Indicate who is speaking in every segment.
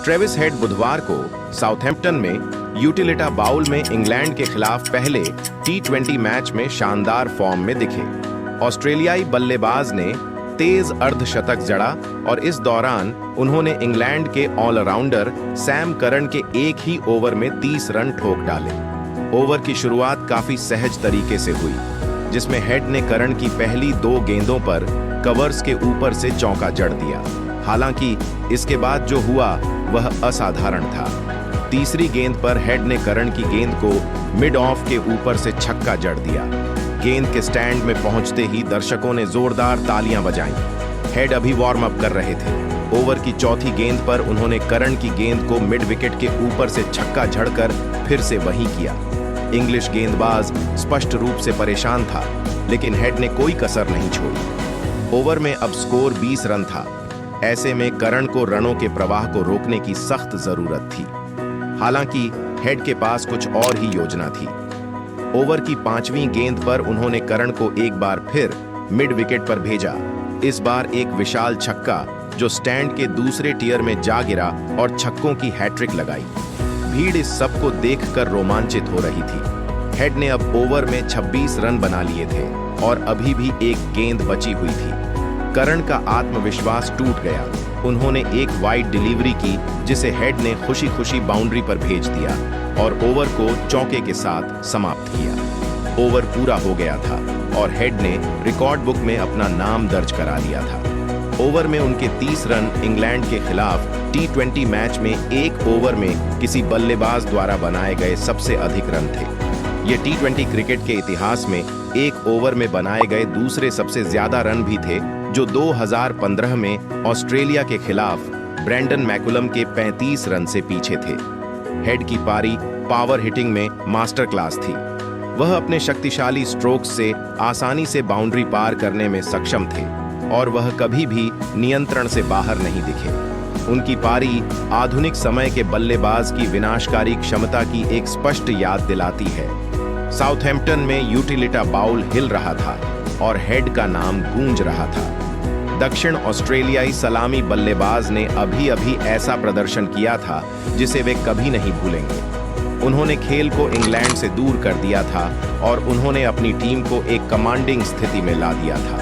Speaker 1: Travis head बुधवार को Southampton में यूटिलिटा बाउल में इंग्लैंड के खिलाफ पहले टी20 मैच में शानदार फॉर्म में दिखे। ऑस्ट्रेलियाई बल्लेबाज ने तेज अर्धशतक जड़ा और इस दौरान उन्होंने इंग्लैंड के ऑलराउंडर सैम करन के एक ही ओवर में 30 रन ठोक डाले। ओवर की शुरुआत काफी सहज तरीके से हुई, जिसमें हेड ने करन की पहली 2 गेंदों पर कवर्स के ऊपर से चौका जड़ दिया। हालांकि इसके बाद जो हुआ वह असाधारण था। तीसरी गेंद पर हेड ने करन की गेंद को मिड ऑफ के ऊपर से छक्का जड़ दिया। गेंद के स्टैंड में पहुंचते ही दर्शकों ने जोरदार तालियां बजाईं। हेड अभी वार्म अप कर रहे थे। ओवर की चौथी गेंद पर उन्होंने करन की गेंद को मिड विकेट के ऊपर से छक्का झड़कर फिर से वही किया। इंग्लिश गेंदबाज स्पष्ट रूप से परेशान था, लेकिन हेड ने कोई कसर नहीं छोड़ी। ओवर में अब स्कोर 20 रन था। ऐसे में करन को रनों के प्रवाह को रोकने की सख्त जरूरत थी। हालांकि हेड के पास कुछ और ही योजना थी। ओवर की 5वीं गेंद पर उन्होंने करन को एक बार फिर मिड विकेट पर भेजा। इस बार एक विशाल छक्का जो स्टैंड के दूसरे टियर में जा गिरा और छक्कों की हैट्रिक लगाई। भीड़ इस सब को देखकर रोमांचित हो रही थी। हेड ने अब ओवर में 26 रन बना लिए थे और अभी भी एक गेंद बची हुई थी। करन का आत्मविश्वास टूट गया। उन्होंने एक वाइड डिलीवरी की, जिसे हेड ने खुशी खुशी बाउंड्री पर भेज दिया और ओवर को चौके के साथ समाप्त किया। ओवर पूरा हो गया था और हेड ने रिकॉर्ड बुक में अपना नाम दर्ज करा लिया था। ओवर में उनके 30 रन इंग्लैंड के खिलाफ टी20 मैच में एक ओवर में किसी बल्लेबाज द्वारा बनाए गए सबसे अधिक रन थे। ये टी20 क्रिकेट के इतिहास में एक ओवर में बनाए गए दूसरे सबसे ज्यादा रन भी थे, जो 2015 में ऑस्ट्रेलिया के खिलाफ ब्रैंडन मैकुलम के 35 रन से पीछे थे। हेड की पारी पावर हिटिंग में मास्टर क्लास थी। वह अपने शक्तिशाली स्ट्रोक्स से आसानी से बाउंड्री पार करने में सक्षम थे और वह कभी भी नियंत्रण से बाहर नहीं दिखे। उनकी पारी आधुनिक समय के बल्लेबाज की विनाशकारी क्षमता की एक स्पष्ट याद दिलाती है। साउथहैम्पटन में यूटिलिटा बाउल हिल रहा था और हेड का नाम गूंज रहा था। दक्षिण ऑस्ट्रेलियाई सलामी बल्लेबाज ने अभी अभी ऐसा प्रदर्शन किया था जिसे वे कभी नहीं भूलेंगे। उन्होंने खेल को इंग्लैंड से दूर कर दिया था और उन्होंने अपनी टीम को एक कमांडिंग स्थिति में ला दिया था।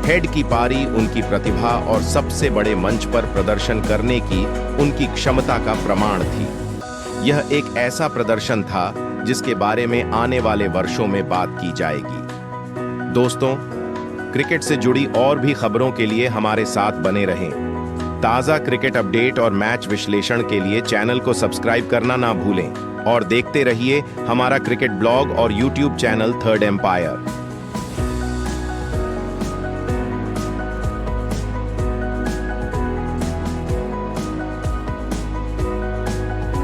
Speaker 1: हेड की पारी उनकी प्रतिभा और सबसे बड़े मंच पर प्रदर्शन करने की उनकी क्षमता का प्रमाण थी। यह एक ऐसा प्रदर्शन था जिसके बारे में आने वाले वर्षों में बात की जाएगी। दोस्तों, क्रिकेट से जुड़ी और भी खबरों के लिए हमारे साथ बने रहें। ताज़ा क्रिकेट अपडेट और मैच विश्लेषण के लिए चैनल को सब्सक्राइब करना ना भूलें और देखते रहिए हमारा क्रिकेट ब्लॉग और यूट्यूब चैनल थर्ड एम्पायर।